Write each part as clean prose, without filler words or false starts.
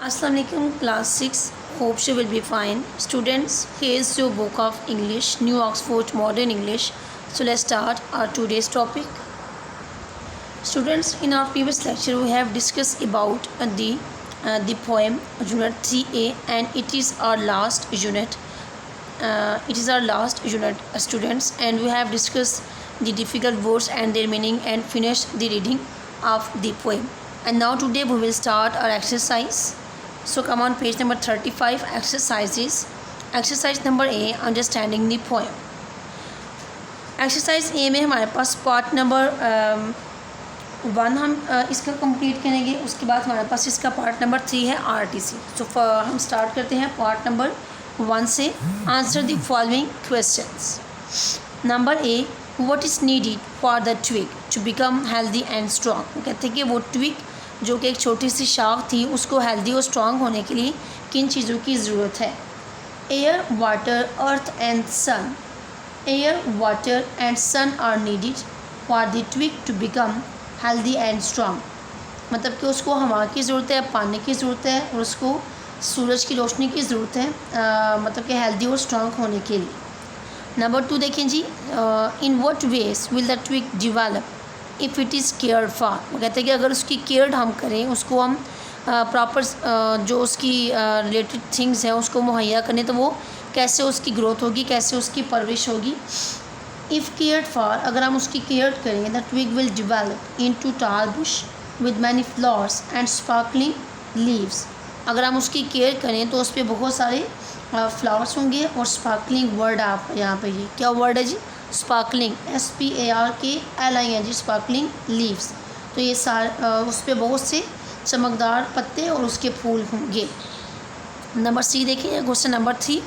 Assalamu alaikum class 6. Hope you will be fine. Students, here is your book of English, New Oxford Modern English. So let's start our today's topic. Students, in our previous lecture we have discussed about the poem unit 3A, and it is our last unit. Students, and we have discussed the difficult words and their meaning and finished the reading of the poem. And now today we will start our exercise. So come on page number 35, exercises. Exercise number A, understanding the poem. Exercise ए में हमारे पास part number 1 हम इसका complete करेंगे. उसके बाद हमारे पास इसका part number 3 है आरटीसी. सो हम स्टार्ट करते हैं पार्ट नंबर 1 से. Answer the following questions. Number A, what is needed for the twig to become healthy and strong. वो कहते हैं कि वो ट्विग जो कि एक छोटी सी शाख थी, उसको हेल्दी और स्ट्रॉन्ग होने के लिए किन चीज़ों की ज़रूरत है. Air, water, earth and sun. Air, water and sun are needed for the twig to become healthy and strong. मतलब कि उसको हवा की ज़रूरत है, पानी की ज़रूरत है और उसको सूरज की रोशनी की ज़रूरत है, मतलब कि हेल्दी और स्ट्रॉन्ग होने के लिए. नंबर 2 देखें जी. In what ways will the twig develop if it is care for. वो कहते हैं कि अगर उसकी केयर हम करें, उसको हम प्रॉपर जो उसकी रिलेटेड थिंग्स हैं उसको मुहैया करें, तो वो कैसे उसकी ग्रोथ होगी, कैसे उसकी परवरिश होगी. इफ़ केयर फॉर, अगर हम उसकी केयर करेंगे, the twig will develop into tall bush with many flowers and sparkling leaves. अगर हम उसकी केयर करें तो उस पर बहुत सारे फ्लावर्स होंगे और स्पार्कलिंग वर्ड आप यहाँ पे, ये क्या वर्ड है जी, स्पार्कलिंग, SPARKLING, स्पार्कलिंग लीव्स. तो ये उस पर बहुत से चमकदार पत्ते और उसके फूल होंगे. नंबर सी देखिए, question number 3.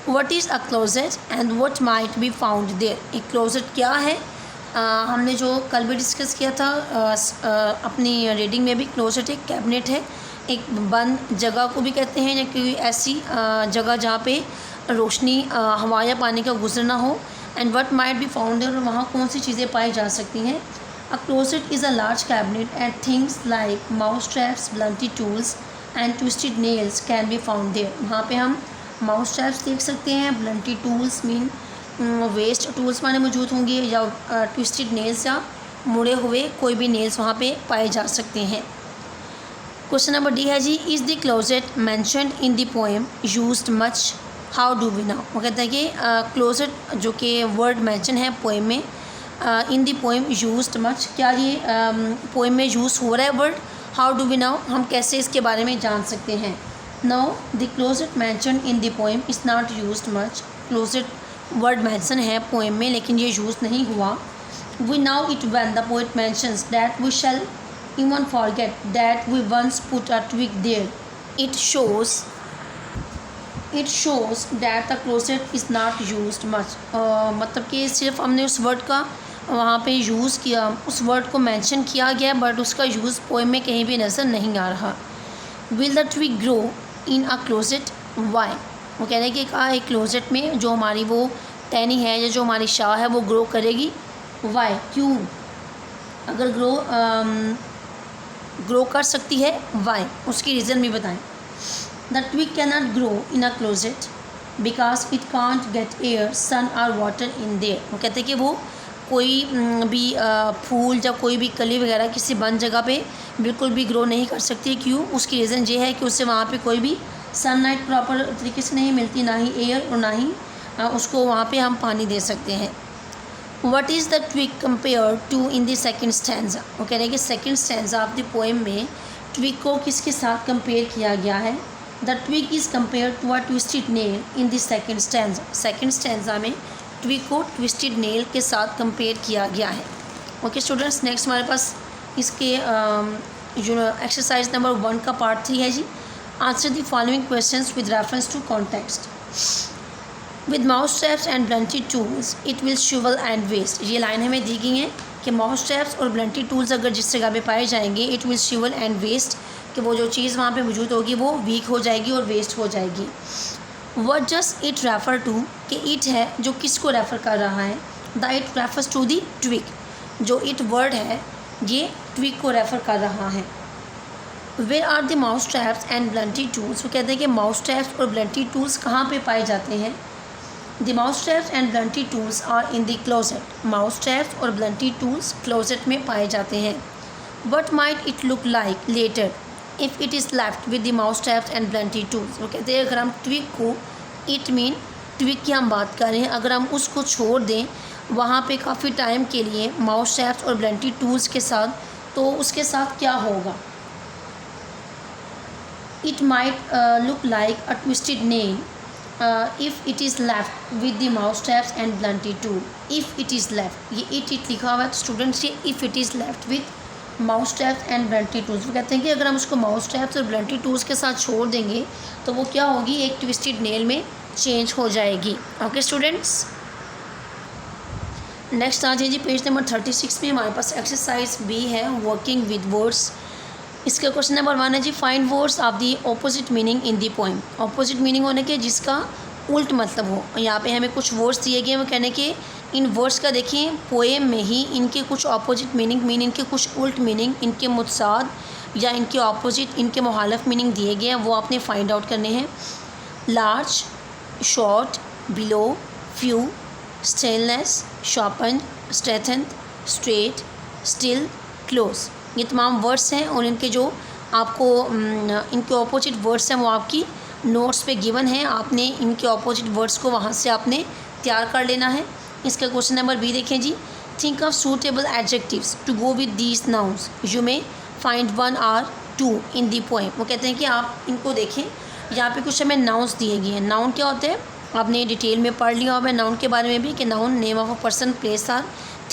What is a closet and what might be found there. एक क्लोजेट क्या है, हमने जो कल भी डिस्कस किया था अपनी रीडिंग में भी. क्लोजेट एक कैबिनेट है, एक बंद जगह को भी कहते हैं, या कोई ऐसी जगह जहाँ पे रोशनी, हवा या पानी का गुजरना हो. And what might be found there, और वहाँ कौन सी चीज़ें पाई जा सकती हैं. A closet is a large cabinet and things like mouse traps, blunty tools and twisted nails can be found there. वहाँ पे हम माउस ट्रैप्स देख सकते हैं, blunty tools mean waste tools माने मौजूद होंगे, या ट्विस्टेड नेल्स या मुड़े हुए कोई भी नेल्स वहाँ पे पाए जा सकते हैं. क्वेश्चन नंबर डी है जी. Is the closet mentioned in the poem used much, how do we now. वो कहते हैं कि क्लोजेट जो कि वर्ड मेंशन है पोएम में, in the poem used much, क्या ये पोएम में यूज़ हो रहा है word. How do we now, हम कैसे इसके बारे में जान सकते हैं. No, the closet mention in the poem is not used much. Closet word mention है पोएम में लेकिन ये यूज़ नहीं हुआ. We now it when the poet mentions that we shall even forget that we once put a twig there. It shows that the closet is not used much. मतलब कि सिर्फ हमने उस वर्ड का वहाँ पे यूज़ किया, उस वर्ड को मेंशन किया गया, बट उसका यूज़ पोएम में कहीं भी नज़र नहीं आ रहा. Will the twig grow in a closet? Why? वो कह रहे हैं कि एक क्लोजेट में जो हमारी वो टहनी है या जो हमारी शाह है वो ग्रो करेगी. Why? क्यों? अगर ग्रो कर सकती है, वाई, उसकी रीज़न भी बताएं. The twig can not grow in a closet because it can't get air, sun और वाटर इन देयर. वो कहते हैं कि वो कोई भी फूल या कोई भी कली वगैरह किसी बंद जगह पे बिल्कुल भी ग्रो नहीं कर सकती. क्यों? उसकी रीज़न ये है कि उससे वहाँ पे कोई भी सनलाइट प्रॉपर तरीके से नहीं मिलती, ना ही एयर और ना ही उसको वहाँ पे हम पानी दे सकते हैं. What is the twig compared to in the second stanza? वो कह रहे हैं कि second stanza of the poem में ट्विग को किसके साथ कंपेयर किया गया है. The twig is compare to a twisted nail in the second stanza. Second stanza में ट्विग को ट्विस्टेड नेल के साथ कंपेयर किया गया है. ओके स्टूडेंट्स, नेक्स्ट हमारे पास इसके एक्सरसाइज नंबर 1 का पार्ट 3 है जी. Answer the following questions with reference to context. With mouse traps and blunty tools it will shrivel and waste. ये लाइन हमें दी गई है कि माउस ट्रैप्स और ब्लंटी टूल्स अगर जिस जगह पे पाए जाएंगे, it will shrivel and waste, कि वो जो चीज़ वहाँ पे मौजूद होगी वो वीक हो जाएगी और वेस्ट हो जाएगी. What does it refer to, कि इट है जो किसको रेफ़र कर रहा है. The it refers to the twig. जो इट वर्ड है ये ट्विग को रेफ़र कर रहा है. Where are the mouse traps and blunty tools, वो कहते हैं कि माउस ट्रैप्स और ब्लंटी टूल्स कहाँ पे पाए जाते हैं। The mouse traps and blunty tools are in the closet, mouse traps और ब्लंटी टूल्स क्लोजेट में पाए जाते हैं। What might it look like later if it is left with the mouse traps and blunty tools, वो कहते हैं अगर हम ट्विक को, इट मीन ट्विक की हम बात कर रहे हैं, अगर हम उसको छोड़ दें वहाँ पे काफ़ी टाइम के लिए माउस ट्रैप्स और ब्लंटी टूल्स के साथ, तो उसके साथ क्या होगा। It might look like a twisted nail if it is left with the mouse traps and blunty tool. If it is left, ये इट लिखा हुआ है तो स्टूडेंट्स ये if it is left with mouse traps and blunty tools, वो कहते हैं कि अगर हम उसको माउस ट्रैप्स और ब्लंटी टूल्स के साथ छोड़ देंगे तो वो क्या होगी, एक ट्विस्टेड नेल में चेंज हो जाएगी। ओके स्टूडेंट्स, नेक्स्ट आ जाइए पेज नंबर 36 में हमारे पास एक्सरसाइज बी है, वर्किंग विद वर्ड्स। इसका क्वेश्चन नंबर 1 है जी, find words of the opposite meaning in the poem. Opposite meaning होने के जिसका उल्ट मतलब हो। यहाँ पे हमें कुछ वर्ड्स दिए गए हैं, वो कहने के इन वर्ड्स का देखिए पोएम में ही इनके कुछ ऑपोजिट मीनिंग इनके कुछ उल्ट मीनिंग, इनके मुतसाद या इनके ऑपोजिट, इनके मुखालिफ मीनिंग दिए गए हैं, वो आपने फाइंड आउट करने हैं। Large, short, below, few, stainless, sharpen, strengthen, straight, still, close, ये तमाम वर्ड्स हैं और इनके जो आपको इनके ऑपोजिट वर्ड्स हैं वो आपकी नोट्स पे गिवन है। आपने इनके ऑपोजिट वर्ड्स को वहाँ से आपने तैयार कर लेना है। इसका क्वेश्चन नंबर बी देखें जी, think of suitable adjectives to go with these nouns, you may find 1 or 2 in the poem. वो कहते हैं कि आप इनको देखें, यहाँ पे कुछ हमें नाउन्स दिए गए हैं। नाउन क्या होते हैं आपने डिटेल में पढ़ लिया होगा नाउन के बारे में भी, कि noun name of a person, place और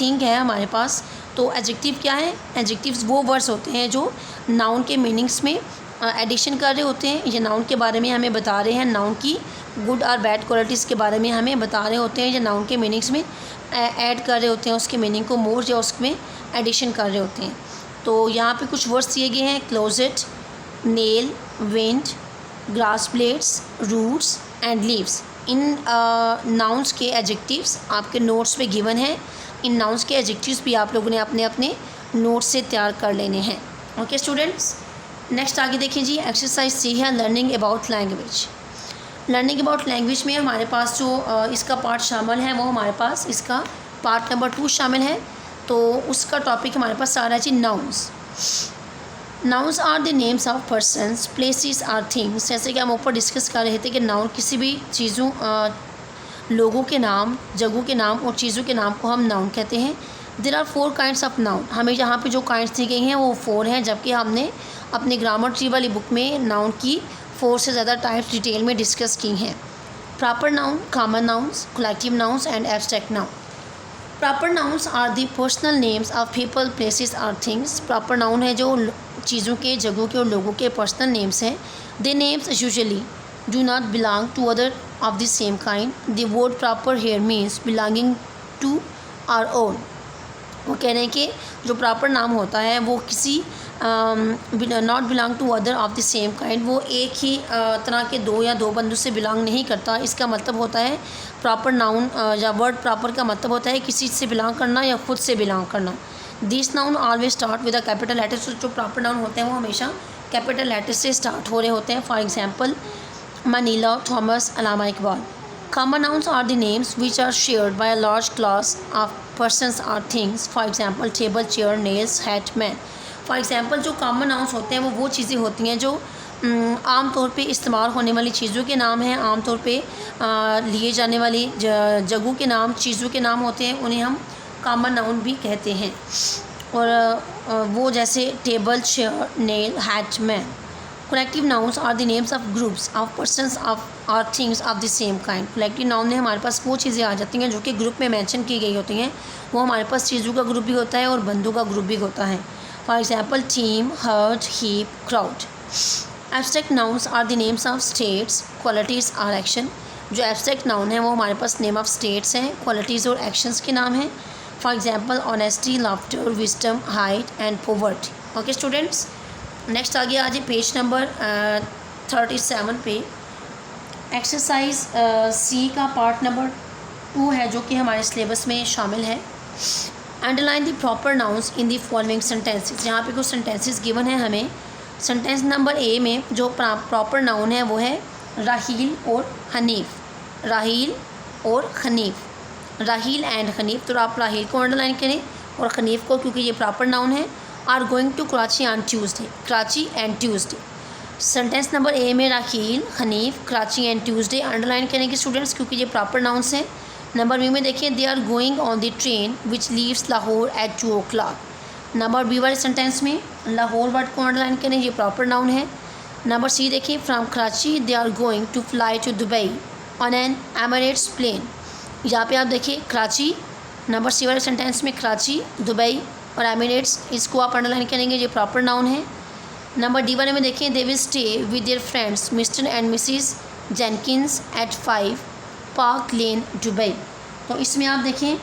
थिंग है हमारे पास। तो एडजेक्टिव क्या है, एडजेक्टिव्स वो वर्ड्स होते हैं जो नाउन के मीनिंग्स में एडिशन कर रहे होते हैं, ये नाउन के बारे में हमें बता रहे हैं, नाउन की गुड और बैड क्वालिटीज़ के बारे में हमें बता रहे होते हैं, या नाउन के मीनिंग्स में ऐड कर रहे होते हैं, उसके मीनिंग को मोर या उसमें एडिशन कर रहे होते हैं। तो यहाँ पे कुछ वर्ड्स दिए गए हैं, closet, nail, wind, grass plates, roots and leaves. इन नाउन्स के एडजेक्टिव्स आपके नोट्स पे गिवन है। इन नाउन्स के एडजेक्टिव्स भी आप लोगों ने अपने अपने नोट्स से तैयार कर लेने हैं। ओके स्टूडेंट्स, नेक्स्ट आगे देखिए जी, एक्सरसाइज सी है learning about language. Learning about language में हमारे पास जो इसका पार्ट शामिल है, वो हमारे पास इसका पार्ट नंबर 2 शामिल है। तो उसका टॉपिक हमारे पास आ रहा है जी nouns. Nouns are the names of persons, places और थिंग्स। जैसे कि हम ऊपर डिस्कस कर रहे थे कि नाउन किसी भी चीज़ों, लोगों के नाम, जगहों के नाम और चीज़ों के नाम को हम नाउन कहते हैं। There are 4 kinds of noun. हमें यहाँ पे जो काइंड्स दी गई हैं वो 4 हैं, जबकि हमने अपने ग्रामर ट्री वाली बुक में नाउन की 4 से ज़्यादा टाइप्स डिटेल में डिस्कस की हैं। Proper noun, common nouns, collective nouns and abstract noun. Proper nouns are the personal names of people, places और थिंग्स। प्रॉपर नाउन है जो चीज़ों के, जगहों के और लोगों के पर्सनल नेम्स हैं। They names usually do not belong to other of the same kind. The word proper here means belonging to our own. वो कह रहे हैं कि जो प्रॉपर नाम होता है वो किसी not belong to other of the same kind, वो एक ही तरह के 2 या 2 बंदों से बिलोंग नहीं करता। इसका मतलब होता है प्रॉपर नाउन या वर्ड प्रॉपर का मतलब होता है किसी से बिलोंग करना या खुद से बिलोंग करना। This noun always start with a capital letter. जो प्रॉपर नाउन होते हैं वो हमेशा कैपिटल लेटर से स्टार्ट हो रहे होते हैं। For example Manila, Thomas, Allama Iqbal. Common nouns are the names which are shared by a large class of persons or things. For example, table, chair, nails, hat, man. For example, जो common nouns होते हैं वो चीज़ें होती हैं जो आम तौर पे इस्तेमाल होने वाली चीज़ों के नाम हैं, आम तौर पे लिए जाने वाली जगहों के नाम, चीज़ों के नाम होते हैं, उन्हें हम common noun भी कहते हैं। और वो जैसे table, chair, nail, hat, man. Collective nouns are the names of groups of persons of और things of the same kind. Collective noun में हमारे पास वो चीज़ें आ जाती हैं जो कि ग्रुप में मेंशन की गई होती हैं। वो हमारे पास चीज़ों का ग्रुप भी होता है और बंदों का ग्रुप भी होता है। For example team, herd, heap, crowd. Abstract nouns are the names of states, qualities और एक्शन। जो एब्स्ट्रैक्ट नाउन है वो हमारे पास नेम ऑफ स्टेट्स हैं, क्वालिटीज़ और एक्शंस के नाम हैं। For example honesty, laughter, wisdom, height and poverty. Okay students, next आगे आ जाए पेज नंबर 37 पे। एक्सरसाइज सी का पार्ट नंबर 2 है जो कि हमारे सिलेबस में शामिल है। Underline the proper nouns in the following sentences. यहाँ पे कुछ सेंटेंसेस गिवन है हमें। सेंटेंस नंबर ए में जो प्रॉपर नाउन है वो है राहील और हनीफ। राहील और हनीफ, राहील एंड हनीफ। तो आप राहील को अंडरलाइन करें और हनीफ को, क्योंकि ये प्रॉपर नाउन है। Are going to Karachi on Tuesday, Karachi and Tuesday. Sentence number A में Raheel, Hanif, Karachi and Tuesday underline करेंगे स्टूडेंट्स, क्योंकि ये प्रॉपर नाउन्स हैं। नंबर बी में देखिए, they are going on the train which leaves Lahore at 2 o'clock। Number B वाले sentence में Lahore word को अंडरलाइन करें, ये प्रॉपर नाउन है। नंबर सी देखिए, from Karachi they are going to fly to Dubai on an Emirates plane. यहाँ पे आप देखिए कराची, नंबर सी वाले सेंटेंस में कराची, दुबई और एमिरेट्स, इसको आप अंडरलाइन करेंगे, ये प्रॉपर नाउन है। नंबर डी वाले में देखिए, they will stay with their friends Mr and Mrs Jenkins at 5 Park Lane Dubai. तो इसमें आप देखें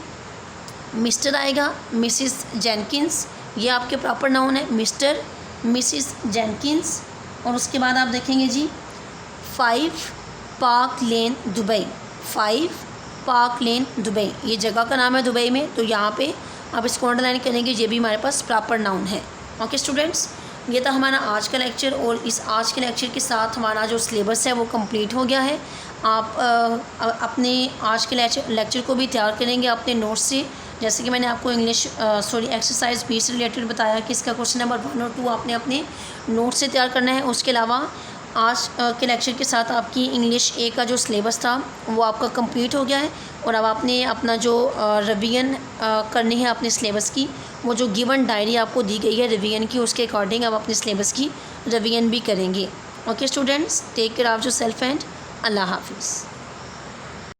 मिस्टर आएगा, मिसिस जेनकिंस, ये आपके प्रॉपर नाउन है, मिस्टर मिसिस जेनकिंस। और उसके बाद आप देखेंगे जी 5 Park Lane Dubai, 5 Park Lane Dubai, ये जगह का नाम है दुबई में। तो यहाँ पे आप इसको अंडरलाइन करेंगे, ये भी हमारे पास प्रॉपर नाउन है। ओके स्टूडेंट्स, ये था हमारा आज का लेक्चर और इस आज के लेक्चर के साथ हमारा जो सिलेबस है वो कंप्लीट हो गया है। आप अपने आज के लेक्चर को भी तैयार करेंगे अपने नोट्स से, जैसे कि मैंने आपको एक्सरसाइज 20 से रिलेटेड बताया कि इसका क्वेश्चन नंबर 1 और 2 आपने अपने नोट्स से तैयार करना है। उसके अलावा आज के लेक्चर के साथ आपकी इंग्लिश ए का जो सिलेबस था वो आपका कंप्लीट हो गया है और अब आपने अपना जो रिवीजन करनी है अपने सिलेबस की, वो जो गिवन डायरी आपको दी गई है रिवीजन की, उसके अकॉर्डिंग आप अपने सिलेबस की रिवीजन भी करेंगे। Okay students, take care of yourself and अल्लाह हाफिज़।